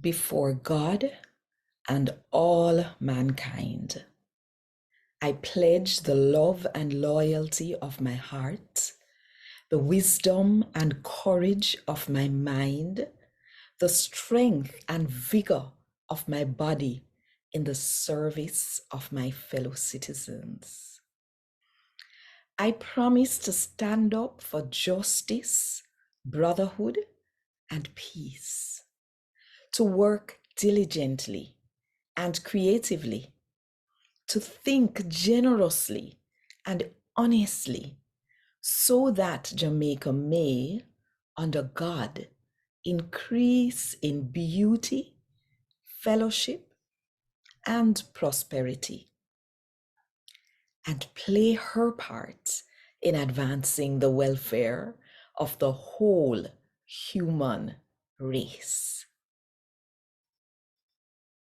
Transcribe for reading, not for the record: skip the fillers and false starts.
before God and all mankind. I pledge the love and loyalty of my heart, the wisdom and courage of my mind, the strength and vigor of my body in the service of my fellow citizens. I promise to stand up for justice, brotherhood, and peace, to work diligently and creatively, to think generously and honestly, so that Jamaica may, under God, increase in beauty, fellowship, and prosperity, and play her part in advancing the welfare of the whole human race.